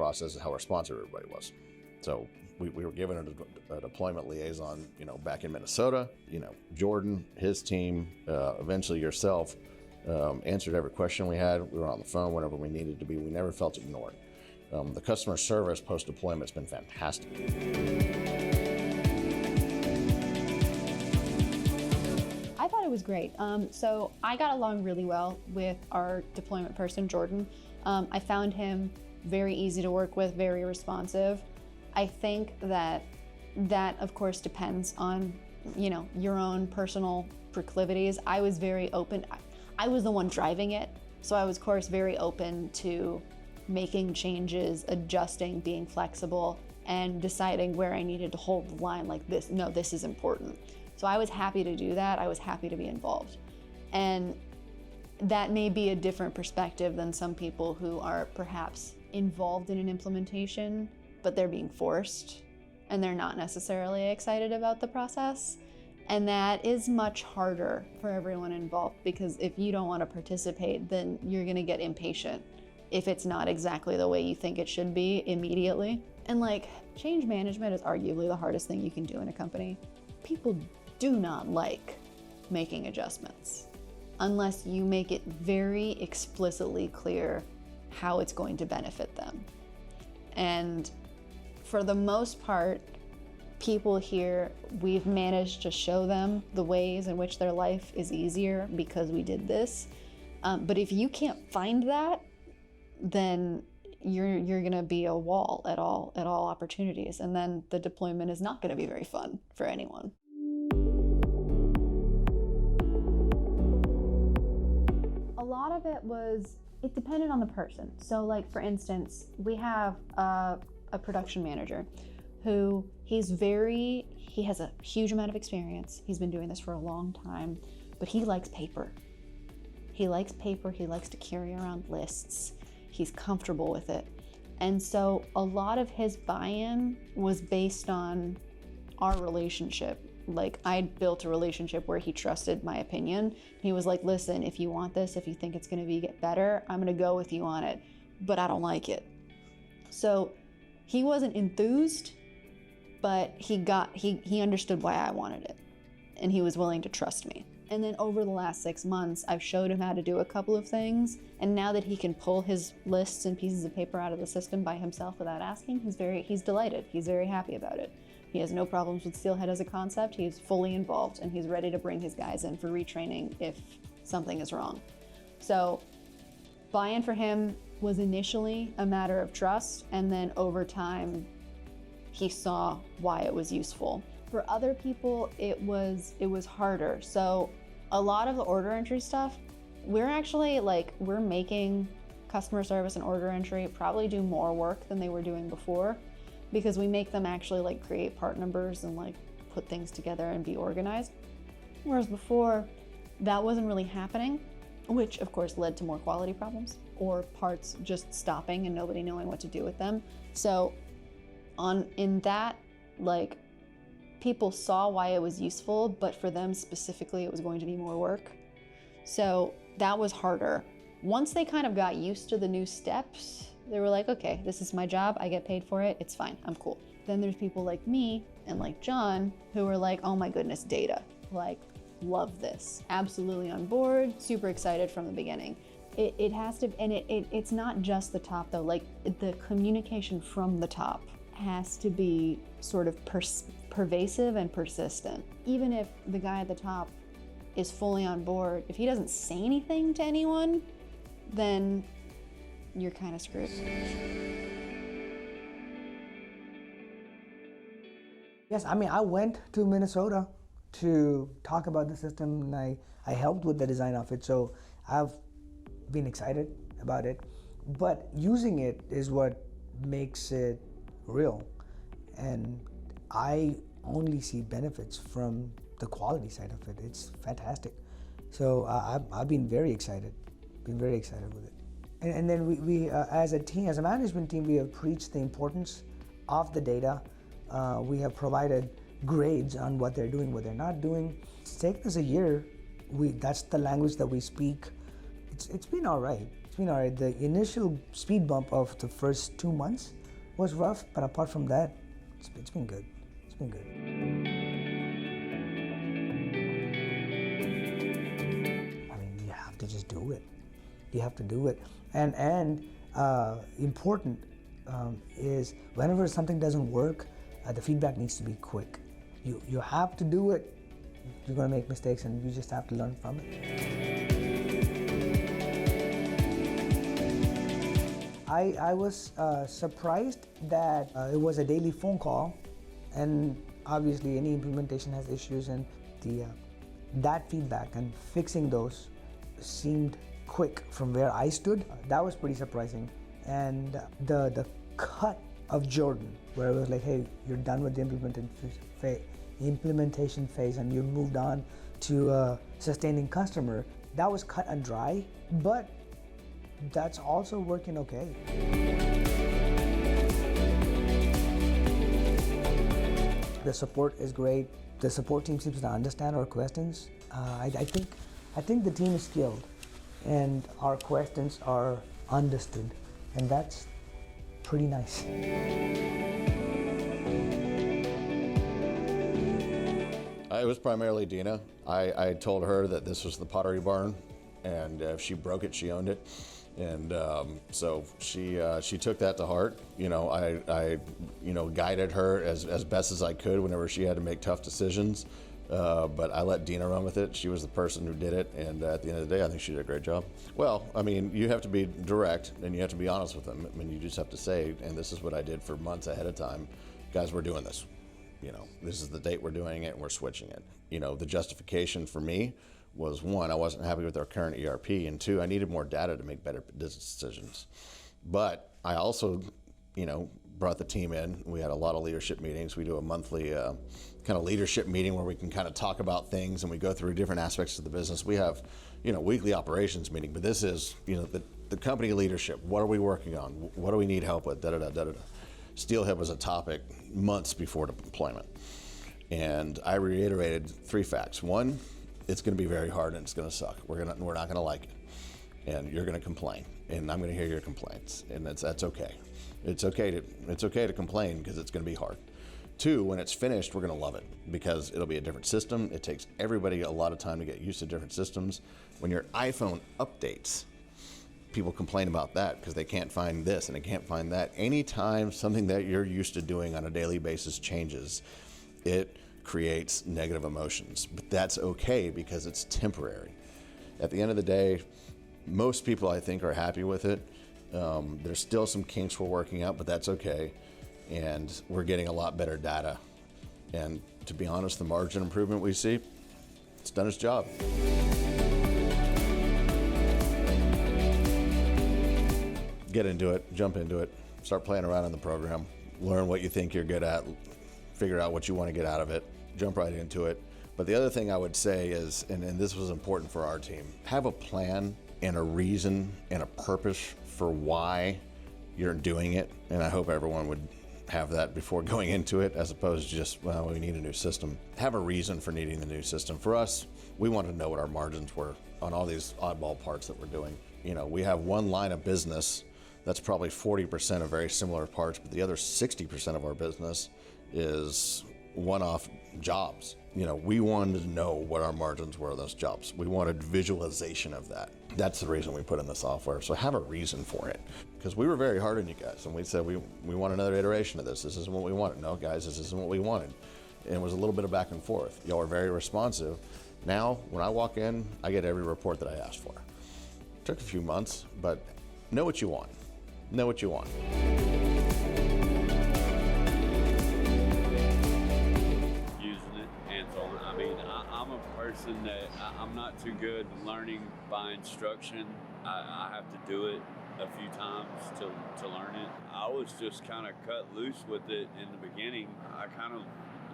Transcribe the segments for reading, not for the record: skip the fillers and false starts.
process is how responsive everybody was. So we were given a deployment liaison, back in Minnesota. Jordan, his team, eventually yourself, answered every question we had. We were on the phone whenever we needed to be. We never felt ignored. The customer service post-deployment has been fantastic. I thought it was great. So I got along really well with our deployment person, Jordan. I found him very easy to work with, very responsive. I think that of course depends on, your own personal proclivities. I was very open. I was the one driving it. So I was, of course, very open to making changes, adjusting, being flexible, and deciding where I needed to hold the line like this. No, this is important. So I was happy to do that. I was happy to be involved. And that may be a different perspective than some people who are perhaps involved in an implementation, but they're being forced and they're not necessarily excited about the process. And that is much harder for everyone involved, because if you don't want to participate, then you're going to get impatient if it's not exactly the way you think it should be immediately. And change management is arguably the hardest thing you can do in a company. People do not like making adjustments unless you make it very explicitly clear how it's going to benefit them. And for the most part, people here, we've managed to show them the ways in which their life is easier because we did this. But if you can't find that, then you're gonna be a wall at all opportunities. And then the deployment is not gonna be very fun for anyone. A lot of it depended on the person. So for instance, we have a production manager who he has a huge amount of experience. He's been doing this for a long time, but he likes paper. He likes to carry around lists. He's comfortable with it. And so a lot of his buy-in was based on our relationship. I built a relationship where he trusted my opinion. He was like, listen, if you want this, if you think it's gonna get better, I'm gonna go with you on it, but I don't like it. So he wasn't enthused, but he understood why I wanted it, and he was willing to trust me. And then over the last 6 months, I've showed him how to do a couple of things, and now that he can pull his lists and pieces of paper out of the system by himself without asking, he's delighted. He's very happy about it. He has no problems with Steelhead as a concept. He's fully involved, and he's ready to bring his guys in for retraining if something is wrong. So buy-in for him was initially a matter of trust, and then over time, he saw why it was useful. For other people, it was harder. So a lot of the order entry stuff, we're making customer service and order entry probably do more work than they were doing before, because we make them actually create part numbers and put things together and be organized. Whereas before, that wasn't really happening, which of course led to more quality problems or parts just stopping and nobody knowing what to do with them. So in that, people saw why it was useful, but for them specifically, it was going to be more work. So that was harder. Once they kind of got used to the new steps, they were like, okay, this is my job, I get paid for it, it's fine, I'm cool. Then there's people like me and like John who are like, oh my goodness, data. Love this, absolutely on board, super excited from the beginning. It has to, and it's not just the top though, the communication from the top has to be sort of pervasive and persistent. Even if the guy at the top is fully on board, if he doesn't say anything to anyone, then you're kind of screwed. Yes, I went to Minnesota to talk about the system, and I helped with the design of it, so I've been excited about it. But using it is what makes it real, and I only see benefits from the quality side of it. It's fantastic. So I've been very excited with it. And then we as a team, as a management team, we have preached the importance of the data. We have provided grades on what they're doing, what they're not doing. It's taken us a year. That's the language that we speak. It's been all right. The initial speed bump of the first 2 months was rough, but apart from that, it's been good. It's been good. I mean, you have to just do it. You have to do it. And important is whenever something doesn't work, the feedback needs to be quick. You have to do it. You're gonna make mistakes, and you just have to learn from it. I was surprised that it was a daily phone call, and obviously any implementation has issues, and that feedback and fixing those seemed quick from where I stood. That was pretty surprising. And the cut of Jordan, where it was like, hey, you're done with the implementation phase and you moved on to sustaining customer, that was cut and dry, but that's also working okay. The support is great. The support team seems to understand our questions. I think the team is skilled, and our questions are understood, and that's pretty nice. It was primarily Dina. I told her that this was the Pottery Barn, and if she broke it, she owned it. And so she took that to heart. I guided her as best as I could whenever she had to make tough decisions. But I let Dina run with it. She was the person who did it, and at the end of the day, I think she did a great job. Well, I mean, you have to be direct, and you have to be honest with them. I mean, you just have to say, and this is what I did for months ahead of time, guys, we're doing this. This is the date we're doing it, and we're switching it. The justification for me was, one, I wasn't happy with our current ERP, and two, I needed more data to make better business decisions. But I also, brought the team in. We had a lot of leadership meetings. We do a monthly kind of leadership meeting where we can kind of talk about things, and we go through different aspects of the business. We have, weekly operations meeting, but this is, the company leadership. What are we working on? What do we need help with? Steelhead was a topic months before deployment. And I reiterated 3 facts. One, it's going to be very hard and it's going to suck. We're not going to like it, and you're going to complain, and I'm going to hear your complaints, and that's okay. It's okay to complain because it's going to be hard. 2, when it's finished, we're going to love it because it'll be a different system. It takes everybody a lot of time to get used to different systems. When your iPhone updates, people complain about that because they can't find this and they can't find that. Anytime something that you're used to doing on a daily basis changes, it creates negative emotions. But that's okay because it's temporary. At the end of the day, most people, I think, are happy with it. There's still some kinks we're working out, but that's okay. And we're getting a lot better data. And to be honest, the margin improvement we see, it's done its job. Get into it, jump into it, start playing around in the program, learn what you think you're good at, figure out what you want to get out of it, jump right into it. But the other thing I would say is, and this was important for our team, have a plan and a reason and a purpose for why you're doing it. And I hope everyone would have that before going into it, as opposed to just, well, we need a new system. Have a reason for needing the new system. For us, we wanted to know what our margins were on all these oddball parts that we're doing. We have one line of business that's probably 40% of very similar parts, but the other 60% of our business is one-off jobs. We wanted to know what our margins were on those jobs. We wanted visualization of that. That's the reason we put in the software. So have a reason for it. Because we were very hard on you guys, and we said, we want another iteration of this. This isn't what we wanted. No, guys, this isn't what we wanted. And it was a little bit of back and forth. Y'all are very responsive. Now, when I walk in, I get every report that I asked for. It took a few months, but know what you want. Know what you want. Using it, hands-on. I mean, I'm a person that I'm not too good learning by instruction. I have to do it a few times to learn it. I was just kind of cut loose with it in the beginning. I kind of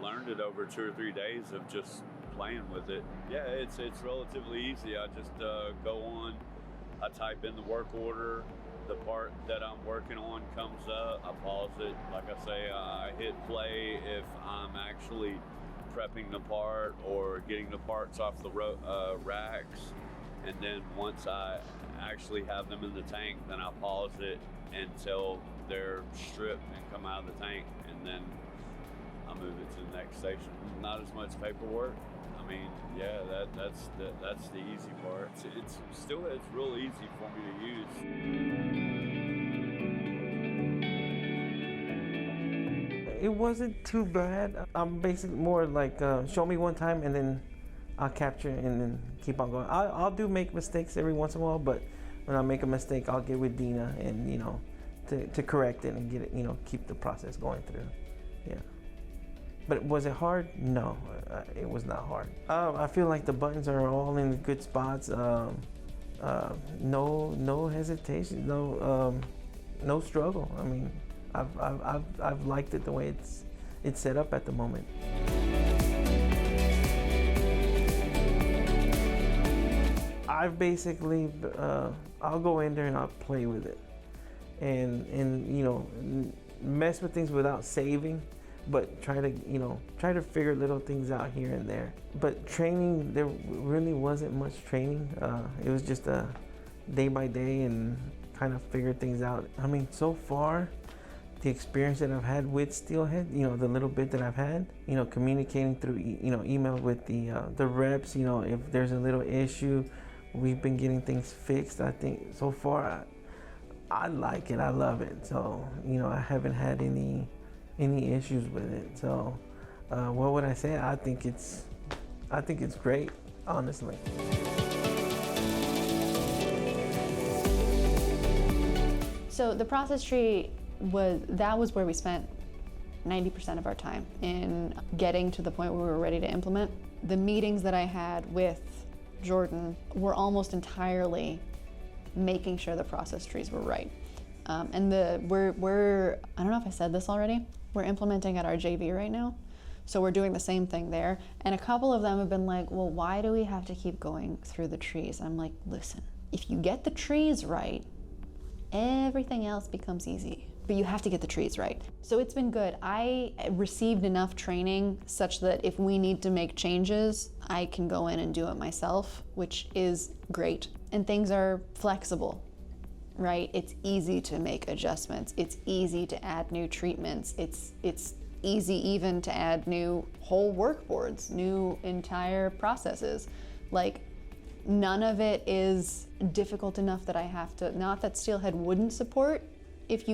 learned it over 2 or 3 days of just playing with it. Yeah, it's relatively easy. I just go on, I type in the work order, the part that I'm working on comes up, I pause it. Like I say, I hit play if I'm actually prepping the part or getting the parts off the racks. And then once I actually have them in the tank, then I pause it until they're stripped and come out of the tank, and then I move it to the next station. Not as much paperwork. I mean, yeah, that's the easy part. It's real easy for me to use. It wasn't too bad. I'm basically more like show me one time and then I'll capture it and then keep on going. I'll do make mistakes every once in a while, but when I make a mistake, I'll get with Dina and to correct it and get it, keep the process going through. Yeah. But was it hard? No, it was not hard. I feel like the buttons are all in good spots. No hesitation, no struggle. I mean, I've liked it the way it's set up at the moment. I've basically I'll go in there and I'll play with it, and mess with things without saving, but try to figure little things out here and there. But training, there really wasn't much training. It was just a day by day and kind of figure things out. I mean, so far, the experience that I've had with Steelhead, the little bit that I've had, communicating through email with the reps, if there's a little issue, we've been getting things fixed. I think so far, I like it. I love it. So I haven't had any issues with it. So what would I say? I think it's great, honestly. So the process tree was where we spent 90% of our time in getting to the point where we were ready to implement. The meetings that I had with Jordan were almost entirely making sure the process trees were right. And we're I don't know if I said this already, we're implementing at our JV right now. So we're doing the same thing there. And a couple of them have been like, well, why do we have to keep going through the trees? I'm like, listen, if you get the trees right, everything else becomes easy. But you have to get the trees right. So it's been good. I received enough training such that if we need to make changes, I can go in and do it myself, which is great. And things are flexible, right? It's easy to make adjustments. It's easy to add new treatments. It's easy even to add new whole work boards, new entire processes. Like, none of it is difficult enough that I have to, not that Steelhead wouldn't support if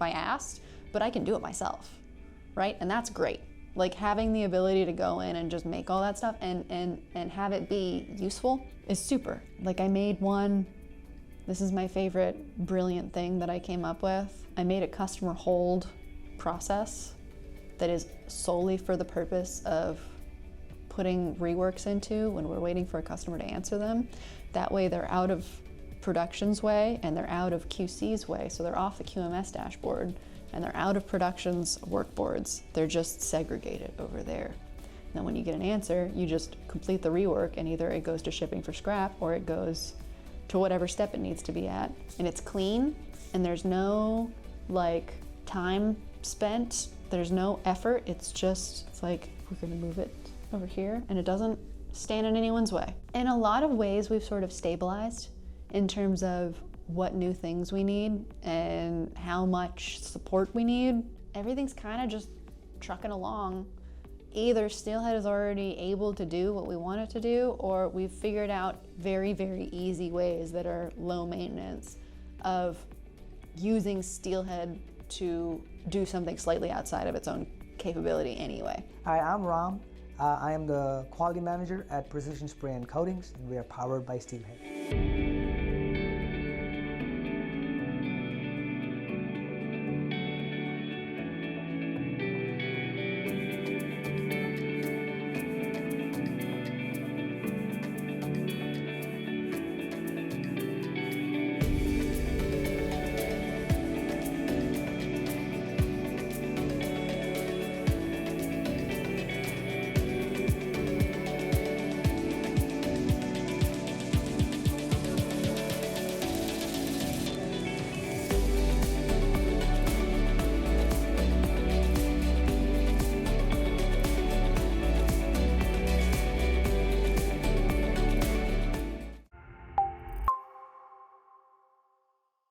I asked, but I can do it myself, right? And that's great. Like, having the ability to go in and just make all that stuff and have it be useful is super. Like, I made one, this is my favorite brilliant thing that I came up with. I made a customer hold process that is solely for the purpose of putting reworks into when we're waiting for a customer to answer them. That way they're out of production's way and they're out of QC's way, so they're off the QMS dashboard and they're out of production's work boards. They're just segregated over there. And then when you get an answer, you just complete the rework and either it goes to shipping for scrap or it goes to whatever step it needs to be at. And it's clean and there's no time spent, there's no effort. It's like, we're gonna move it over here and it doesn't stand in anyone's way. In a lot of ways, we've sort of stabilized in terms of what new things we need and how much support we need. Everything's kind of just trucking along. Either Steelhead is already able to do what we want it to do, or we've figured out very, very easy ways that are low maintenance of using Steelhead to do something slightly outside of its own capability anyway. Hi, I'm Ram. I am the quality manager at Precision Spray and Coatings, and we are powered by Steelhead.